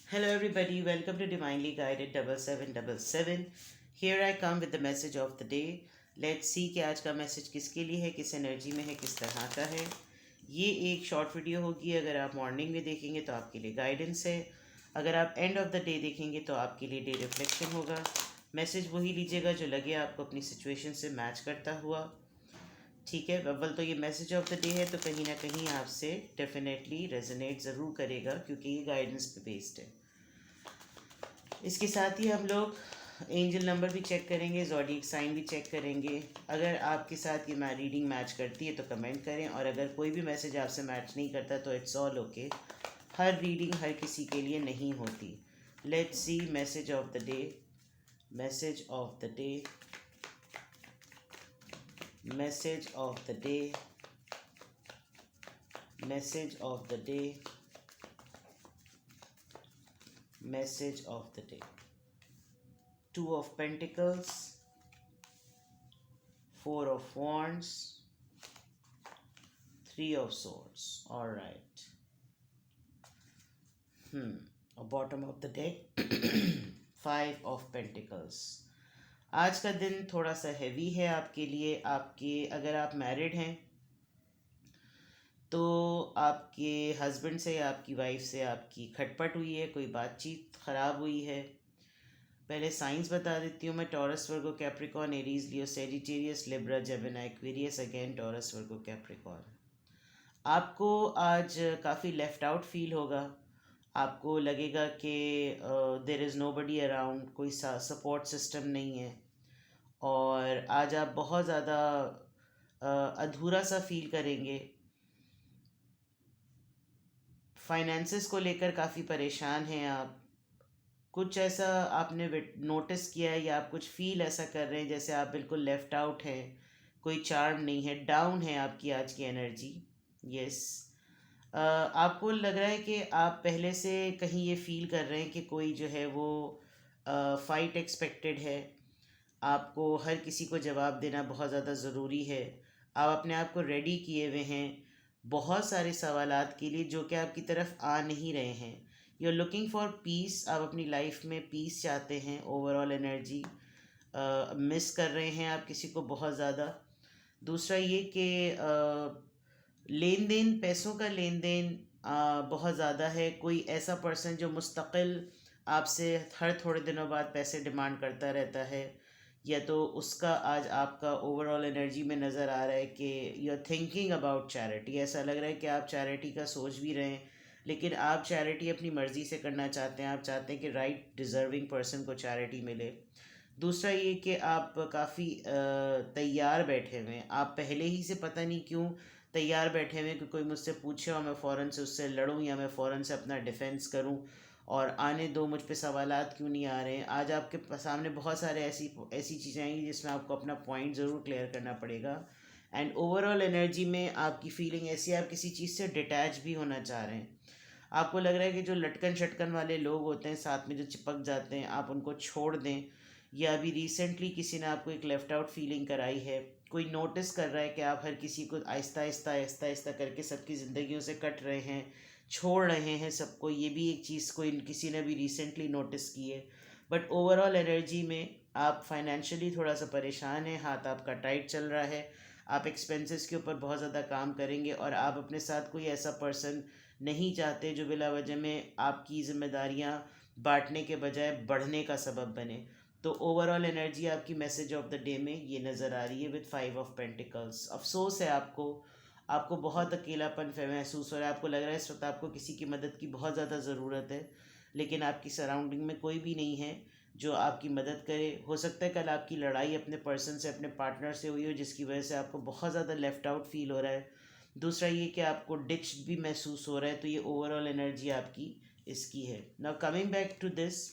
Hello, everybody. Welcome to Divinely Guided 7777. Here I come with the message of the day. Let's see कि आज का message किसके लिए है, किस एनर्जी में है, किस तरह का है. ये एक शॉर्ट वीडियो होगी. अगर आप मॉर्निंग में देखेंगे तो आपके लिए गाइडेंस है. अगर आप एंड ऑफ द डे देखेंगे तो आपके लिए डे रिफ्लेक्शन होगा. मैसेज वही लीजिएगा जो लगे आपको अपनी सिचुएशन से मैच करता हुआ. ठीक है. अव्वल तो ये मैसेज ऑफ द डे है, तो कहीं ना कहीं आपसे डेफिनेटली रेजोनेट ज़रूर करेगा क्योंकि ये गाइडेंस पे बेस्ड है. इसके साथ ही हम लोग एंजल नंबर भी चेक करेंगे, ज़ोडिएक साइन भी चेक करेंगे. अगर आपके साथ ये रीडिंग मैच करती है तो कमेंट करें, और अगर कोई भी मैसेज आपसे मैच नहीं करता तो इट्स ऑल ओके. हर रीडिंग हर किसी के लिए नहीं होती. Let's see message of the day. Message of the day. Message of the day. Message of the day. Message of the day. Two of Pentacles, Four of Wands, Three of Swords. All right. Bottom of the deck, Five of Pentacles. आज का दिन थोड़ा सा heavy है आपके लिए. अगर आप मैरिड हैं तो आपके हस्बैंड से या आपकी वाइफ से आपकी खटपट हुई है, कोई बातचीत ख़राब हुई है. पहले साइंस बता देती हूँ मैं. Taurus, Virgo, Capricorn, Aries, Leo, Sagittarius, Libra, Gemini, Aquarius. Again Taurus, Virgo, Capricorn. आपको आज काफ़ी लेफ़्ट आउट फील होगा. आपको लगेगा कि there is nobody around, कोई सपोर्ट सिस्टम नहीं है. और आज आप बहुत ज़्यादा अधूरा सा फील करेंगे. फाइनेंसेस को लेकर काफ़ी परेशान हैं आप. कुछ ऐसा आपने नोटिस किया है या आप कुछ फील ऐसा कर रहे हैं जैसे आप बिल्कुल लेफ़्ट आउट हैं, कोई चार्म नहीं है, डाउन है आपकी आज की एनर्जी. यस. आपको लग रहा है कि आप पहले से कहीं ये फील कर रहे हैं कि कोई जो है वो फाइट एक्सपेक्टेड है. आपको हर किसी को जवाब देना बहुत ज़्यादा ज़रूरी है. आप अपने आप को रेडी किए हुए हैं बहुत सारे सवालात के लिए जो कि आपकी तरफ आ नहीं रहे हैं. You are looking for peace. आप अपनी लाइफ में पीस चाहते हैं. ओवरऑल एनर्जी मिस कर रहे हैं आप किसी को बहुत ज़्यादा. दूसरा ये कि लेन देन, पैसों का लेन देन बहुत ज़्यादा है. कोई ऐसा पर्सन जो मुस्तकिल आपसे हर थोड़े दिनों बाद पैसे डिमांड करता रहता है, या तो उसका आज आपका ओवरऑल एनर्जी में नज़र आ रहा है कि you are thinking about charity. ऐसा लग रहा है कि आप चैरिटी का सोच भी रहे हैं, लेकिन आप चैरिटी अपनी मर्ज़ी से करना चाहते हैं. आप चाहते हैं कि राइट डिज़र्विंग पर्सन को चैरिटी मिले. दूसरा ये कि आप काफ़ी तैयार बैठे हुए हैं. आप पहले ही से पता नहीं क्यों तैयार बैठे हुए हैं कि कोई मुझसे पूछे और मैं फ़ौरन से उससे लड़ूं या मैं फ़ौरन से अपना डिफेंस करूं. और आने दो, मुझ पे सवालात क्यों नहीं आ रहे हैं. आज आपके सामने बहुत सारे ऐसी ऐसी चीज़ें आएंगी जिसमें आपको अपना पॉइंट ज़रूर क्लियर करना पड़ेगा. एंड ओवरऑल एनर्जी में आपकी फीलिंग ऐसी है, आप किसी चीज़ से डिटैच भी होना चाह रहे हैं. आपको लग रहा है कि जो लटकन शटकन वाले लोग होते हैं साथ में जो चिपक जाते हैं, आप उनको छोड़ दें. या अभी रिसेंटली किसी ने आपको एक लेफ़्ट आउट फीलिंग कराई है. कोई नोटिस कर रहा है कि आप हर किसी को आहिस्ता आहिस्ता आहिस्ता आहिस्ता करके सबकी ज़िंदगियों से कट रहे हैं, छोड़ रहे हैं सबको. ये भी एक चीज़ कोई किसी ने भी रिसेंटली नोटिस की है. बट ओवरऑल एनर्जी में आप फाइनेंशियली थोड़ा सा परेशान हैं. हाथ आपका टाइट चल रहा है. आप एक्सपेंसेस के ऊपर बहुत ज़्यादा काम करेंगे, और आप अपने साथ कोई ऐसा पर्सन नहीं चाहते जो बिला वजह में आपकी ज़िम्मेदारियाँ बांटने के बजाय बढ़ने का सबब बने. तो ओवरऑल एनर्जी आपकी मैसेज ऑफ द डे में ये नज़र आ रही है विद 5 ऑफ पेंटिकल्स. अफसोस है आपको. आपको बहुत अकेलापन महसूस हो रहा है. आपको लग रहा है इस वक्त आपको किसी की मदद की बहुत ज़्यादा ज़रूरत है, लेकिन आपकी सराउंडिंग में कोई भी नहीं है जो आपकी मदद करे. हो सकता है कल आपकी लड़ाई अपने पर्सन से, अपने पार्टनर से हुई हो, जिसकी वजह से आपको बहुत ज़्यादा लेफ़्ट आउट फील हो रहा है. दूसरा ये कि आपको डिच्ड भी महसूस हो रहा है. तो ये ओवरऑल एनर्जी आपकी इसकी है. Now coming back to this,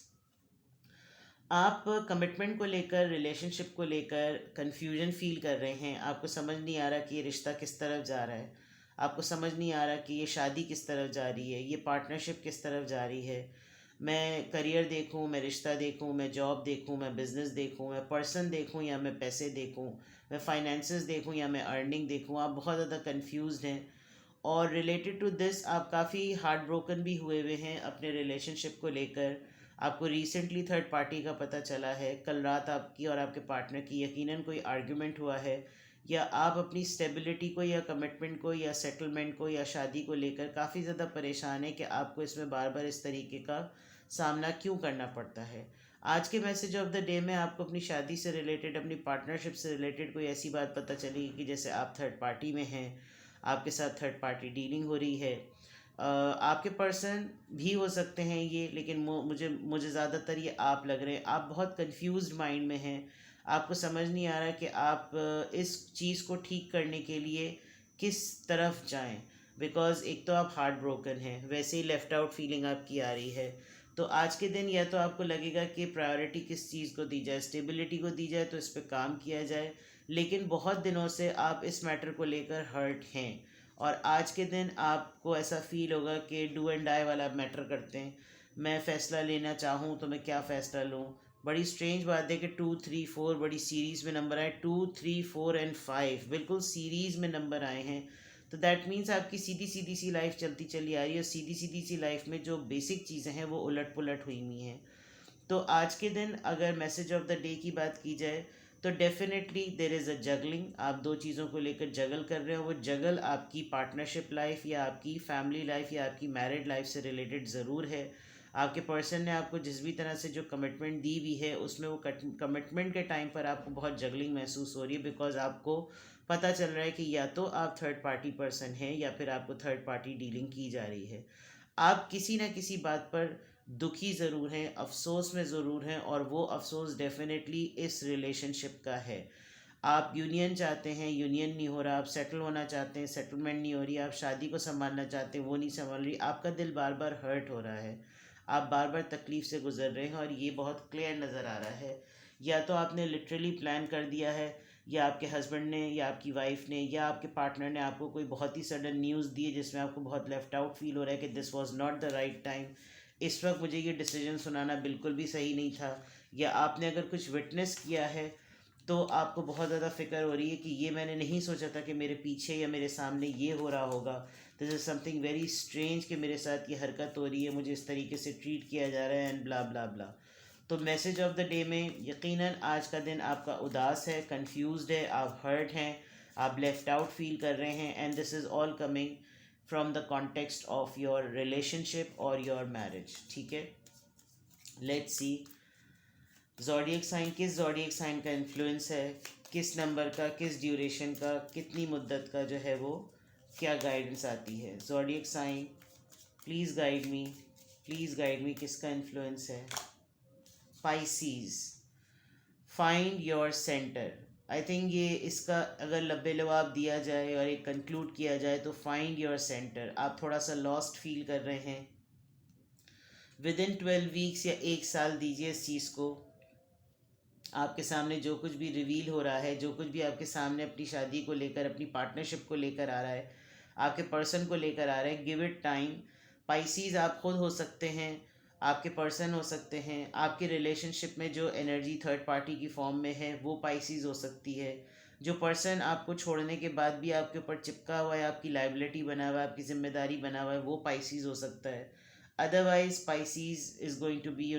आप कमिटमेंट को लेकर, रिलेशनशिप को लेकर कन्फ्यूजन फील कर रहे हैं. आपको समझ नहीं आ रहा कि ये रिश्ता किस तरफ जा रहा है. आपको समझ नहीं आ रहा कि ये शादी किस तरफ जा रही है, ये पार्टनरशिप किस तरफ जा रही है. मैं करियर देखूं, मैं रिश्ता देखूं, मैं जॉब देखूं, मैं बिज़नेस देखूं, मैं पर्सन देखूं या मैं पैसे देखूं, मैं फाइनेंसेस देखूं या मैं अर्निंग देखूं. आप बहुत ज़्यादा कंफ्यूज्ड हैं. और रिलेटेड टू दिस आप काफ़ी हार्ट ब्रोकन भी हुए हुए हैं अपने रिलेशनशिप को लेकर। आपको रिसेंटली थर्ड पार्टी का पता चला है, कल रात आपकी और आपके पार्टनर की यकीनन कोई आर्ग्यूमेंट हुआ है, या आप अपनी स्टेबिलिटी को या कमिटमेंट को या सेटलमेंट को या शादी को लेकर काफ़ी ज़्यादा परेशान है कि आपको इसमें बार बार इस तरीके का सामना क्यों करना पड़ता है। आज के मैसेज ऑफ द डे में आपको अपनी शादी से रिलेटेड, अपनी पार्टनरशिप से रिलेटेड कोई ऐसी बात पता चलेगी कि जैसे आप थर्ड पार्टी में हैं, आपके साथ थर्ड पार्टी डीलिंग हो रही है। आपके पर्सन भी हो सकते हैं ये, लेकिन मुझे मुझे ज़्यादातर ये आप लग रहे हैं। आप बहुत कंफ्यूज्ड माइंड में हैं, आपको समझ नहीं आ रहा कि आप इस चीज़ को ठीक करने के लिए किस तरफ जाएं। बिकॉज़ एक तो आप हार्ट ब्रोकन हैं, वैसे ही लेफ़्ट आउट फीलिंग आपकी आ रही है। तो आज के दिन या तो आपको लगेगा कि प्रायोरिटी किस चीज़ को दी जाए, स्टेबिलिटी को दी जाए, तो इस पे काम किया जाए। लेकिन बहुत दिनों से आप इस मैटर को लेकर हर्ट हैं, और आज के दिन आपको ऐसा फील होगा कि डू एंड डाई वाला मैटर करते हैं। मैं फ़ैसला लेना चाहूँ तो मैं क्या फ़ैसला लूँ। बड़ी स्ट्रेंज बात है कि 2 3 4 बड़ी सीरीज़ में नंबर आए, 2 3 4 एंड 5 बिल्कुल सीरीज़ में नंबर आए हैं। तो दैट मीन्स आपकी सीधी सीधी सी लाइफ चलती चली आ रही है, और सीधी सीधी सी लाइफ में जो बेसिक चीज़ें हैं वो उलट पुलट हुई हुई हैं। तो आज के दिन अगर मैसेज ऑफ द डे की बात की जाए तो definitely there is a juggling. आप दो चीज़ों को लेकर जगल कर रहे हो। वो जगल आपकी पार्टनरशिप लाइफ या आपकी फैमिली लाइफ या आपकी मैरिड लाइफ से रिलेटेड ज़रूर है। आपके पर्सन ने आपको जिस भी तरह से जो कमिटमेंट दी हुई है उसमें वो कमिटमेंट के टाइम पर आपको बहुत जगलिंग महसूस हो रही है, बिकॉज आपको पता चल रहा है कि या तो आप थर्ड पार्टी पर्सन हैं या फिर आपको थर्ड पार्टी डीलिंग की जा रही है। आप किसी ना किसी बात पर दुखी ज़रूर हैं, अफसोस में ज़रूर हैं, और वो अफसोस डेफिनेटली इस रिलेशनशिप का है। आप यूनियन चाहते हैं, यूनियन नहीं हो रहा। आप सेटल होना चाहते हैं, सेटलमेंट नहीं हो रही। आप शादी को संभालना चाहते हैं, वो नहीं संभाल रही। आपका दिल बार बार हर्ट हो रहा है, आप बार बार तकलीफ़ से गुजर रहे हैं, और ये बहुत क्लियर नज़र आ रहा है। या तो आपने लिटरली प्लान कर दिया है, या आपके हस्बैंड ने या आपकी वाइफ ने या आपके पार्टनर ने आपको कोई बहुत ही सडन न्यूज़ दी है जिसमें आपको बहुत लेफ़्ट आउट फील हो रहा है कि this was not the right time, इस वक्त मुझे ये डिसीजन सुनाना बिल्कुल भी सही नहीं था। या आपने अगर कुछ विटनेस किया है तो आपको बहुत ज़्यादा फ़िक्र हो रही है कि ये मैंने नहीं सोचा था कि मेरे पीछे या मेरे सामने ये हो रहा होगा। This is something very strange कि मेरे साथ ये हरकत हो रही है, मुझे इस तरीके से ट्रीट किया जा रहा है, एंड ब्ला ब्ला ब्ला। तो मैसेज ऑफ द डे में यकीनन आज का दिन आपका उदास है, कंफ्यूज्ड है, आप हर्ट हैं, आप लेफ़्ट आउट फील कर रहे हैं, and this is all coming from the context of your relationship और योर मैरिज। ठीक है, लेट्स सी ज़ोडिएक साइन, किस ज़ोडिएक साइन का इन्फ्लुएंस है, किस नंबर का, किस ड्यूरेशन का, कितनी मुद्दत का जो है वो क्या गाइडेंस आती है। Zodiac sign please guide me, please guide me, किसका इन्फ्लुएंस है। Pisces, find your centre. I think ये इसका अगर लब्बे लवाब दिया जाए और एक कंक्लूड किया जाए तो फाइंड योर सेंटर। आप थोड़ा सा लॉस्ट फील कर रहे हैं। विद इन 12 वीक्स या 1 साल दीजिए इस चीज़ को। आपके सामने जो कुछ भी रिवील हो रहा है, जो कुछ भी आपके सामने अपनी शादी को लेकर, अपनी पार्टनरशिप को लेकर आ रहा है, आपके पर्सन को लेकर आ रहा है, गिव इट टाइम। पाइसीज़ आप खुद हो सकते हैं, आपके पर्सन हो सकते हैं, आपके रिलेशनशिप में जो एनर्जी थर्ड पार्टी की फॉर्म में है वो पाइसीज़ हो सकती है। जो पर्सन आपको छोड़ने के बाद भी आपके ऊपर चिपका हुआ है, आपकी लाइबिलिटी बना हुआ है, आपकी जिम्मेदारी बना हुआ है, वो पाइसीज़ हो सकता है। Otherwise Pisces is going to be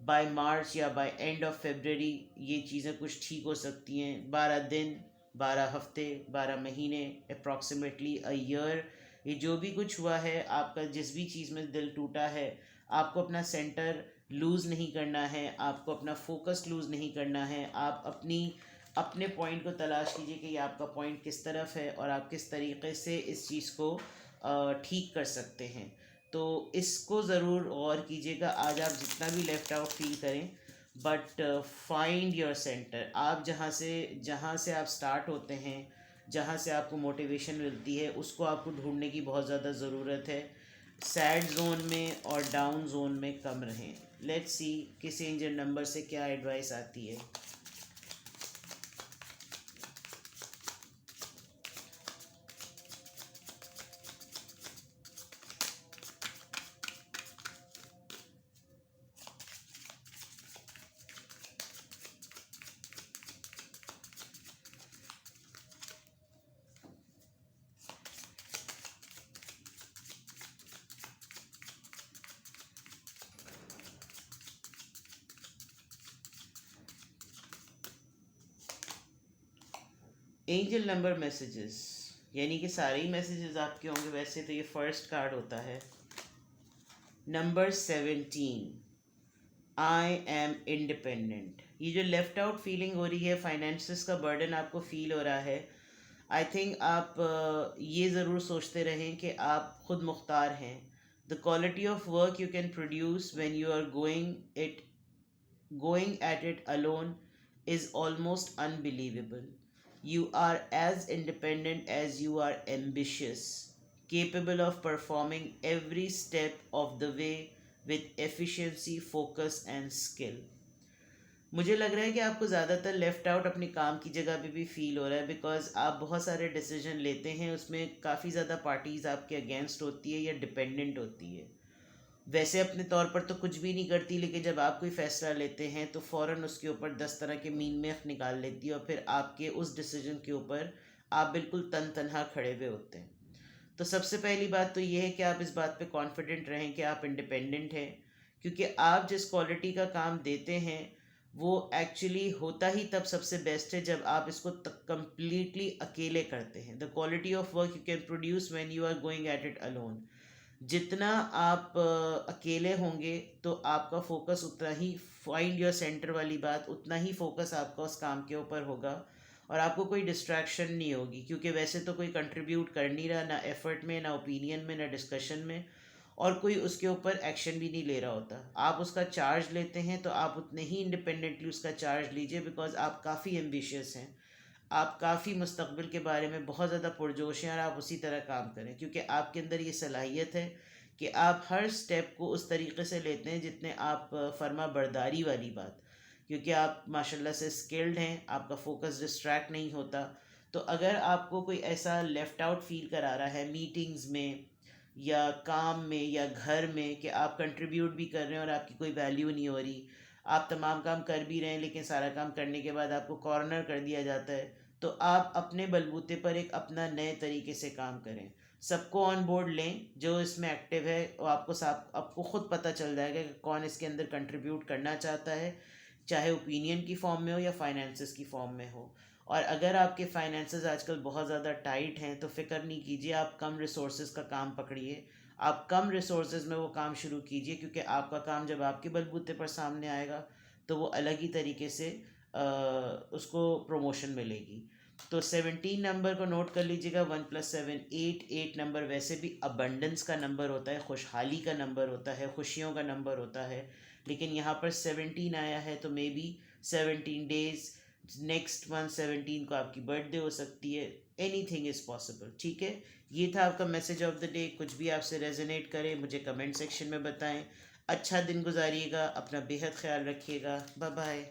by March या बाय एंड ऑफ फेबररी ये चीज़ें कुछ ठीक हो सकती हैं। 12 दिन, 12 हफ्ते, 12 महीने, अप्रॉक्सीमेटली अ ईयर, ये जो भी कुछ हुआ है, आपका जिस भी चीज़ में दिल टूटा है, आपको अपना सेंटर लूज़ नहीं करना है, आपको अपना फोकस लूज़ नहीं करना है। आप अपने पॉइंट को तलाश कीजिए कि ये आपका पॉइंट किस तरफ है और आप किस तरीके से इस चीज़ को ठीक कर सकते हैं। तो इसको ज़रूर गौर कीजिएगा। आज आप जितना भी लेफ़्ट आउट फील करें, बट फाइंड योर सेंटर। आप जहाँ से आप स्टार्ट होते हैं, जहाँ से आपको मोटिवेशन मिलती है, उसको आपको ढूंढने की बहुत ज़्यादा ज़रूरत है। सैड जोन में और डाउन जोन में कम रहें। लेट्स सी किस एंजल नंबर से क्या एडवाइस आती है। एंजल नंबर मैसेजेस, यानी कि सारे ही मैसेजेस आपके होंगे। वैसे तो ये फर्स्ट कार्ड होता है नंबर 17, आई एम इंडिपेंडेंट। ये जो लेफ्ट आउट फीलिंग हो रही है, फाइनेंसिस का बर्डन आपको फील हो रहा है, आई थिंक आप ये ज़रूर सोचते रहें कि आप खुद मुख्तार हैं। The quality of work you can produce when you are going at it alone is almost unbelievable. You are as independent as you are ambitious, capable of performing every step of the way with efficiency, focus, and skill. मुझे लग रहा है कि आपको ज़्यादातर left out अपने काम की जगह पे भी फील हो रहा है, बिकॉज आप बहुत सारे डिसीजन लेते हैं, उसमें काफ़ी ज़्यादा पार्टीज़ आपके अगेंस्ट होती है या डिपेंडेंट होती है। वैसे अपने तौर पर तो कुछ भी नहीं करती, लेकिन जब आप कोई फ़ैसला लेते हैं तो फ़ौरन उसके ऊपर 10 तरह के मीन मेख निकाल लेती है, और फिर आपके उस डिसीजन के ऊपर आप बिल्कुल तन तनहा खड़े हुए होते हैं। तो सबसे पहली बात तो ये है कि आप इस बात पे कॉन्फिडेंट रहें कि आप इंडिपेंडेंट हैं, क्योंकि आप जिस क्वालिटी का काम देते हैं वो एक्चुअली होता ही तब सबसे बेस्ट है जब आप इसको कंप्लीटली अकेले करते हैं। The quality of work you can produce when you are going at it alone. जितना आप अकेले होंगे तो आपका फोकस उतना ही, फाइंड योर सेंटर वाली बात, उतना ही फोकस आपका उस काम के ऊपर होगा, और आपको कोई डिस्ट्रैक्शन नहीं होगी, क्योंकि वैसे तो कोई कंट्रीब्यूट कर नहीं रहा, ना एफर्ट में, ना ओपिनियन में, ना डिस्कशन में, और कोई उसके ऊपर एक्शन भी नहीं ले रहा होता। आप उसका चार्ज लेते हैं तो आप उतने ही इंडिपेंडेंटली उसका चार्ज लीजिए, बिकॉज आप काफ़ी एम्बिशियस हैं, आप काफ़ी मुस्तकबिल के बारे में बहुत ज़्यादा पुरजोश हैं, और आप उसी तरह काम करें, क्योंकि आपके अंदर ये सलाहियत है कि आप हर स्टेप को उस तरीके से लेते हैं जितने आप फर्मा बरदारी वाली बात, क्योंकि आप माशाल्लाह से स्किल्ड हैं, आपका फोकस डिस्ट्रैक्ट नहीं होता। तो अगर आपको कोई ऐसा लेफ़्ट आउट फील करा रहा है मीटिंग्स में या काम में या घर में कि आप कंट्रीब्यूट भी कर रहे हैं और आपकी कोई वैल्यू नहीं हो रही, आप तमाम काम कर भी रहे हैं लेकिन सारा काम करने के बाद आपको कॉर्नर कर दिया जाता है, तो आप अपने बलबूते पर एक अपना नए तरीके से काम करें। सबको ऑन बोर्ड लें जो इसमें एक्टिव है, और आपको ख़ुद पता चल जाएगा कि कौन इसके अंदर कंट्रीब्यूट करना चाहता है, चाहे ओपिनियन की फॉर्म में हो या फाइनेंसेस की फॉर्म में हो। और अगर आपके फाइनेंसेस आजकल बहुत ज़्यादा टाइट हैं तो फ़िक्र नहीं कीजिए, आप कम रिसोर्सेज का काम पकड़िए, आप कम रिसोर्सेज में वो काम शुरू कीजिए, क्योंकि आपका काम जब आपके बलबूते पर सामने आएगा तो वो अलग ही तरीके से उसको प्रमोशन मिलेगी। तो 17 नंबर को नोट कर लीजिएगा, 1+7 8। 8 नंबर वैसे भी अबंडेंस का नंबर होता है, खुशहाली का नंबर होता है, खुशियों का नंबर होता है, लेकिन यहाँ पर 17 आया है तो may be 17 days, next month 17 को आपकी बर्थडे हो सकती है, एनी थिंग इज़ पॉसिबल। ठीक है, ये था आपका मैसेज ऑफ द डे। कुछ भी आपसे रेजोनेट करे मुझे कमेंट सेक्शन में बताएं। अच्छा दिन गुजारिएगा, अपना बेहद ख्याल रखिएगा। Bye bye.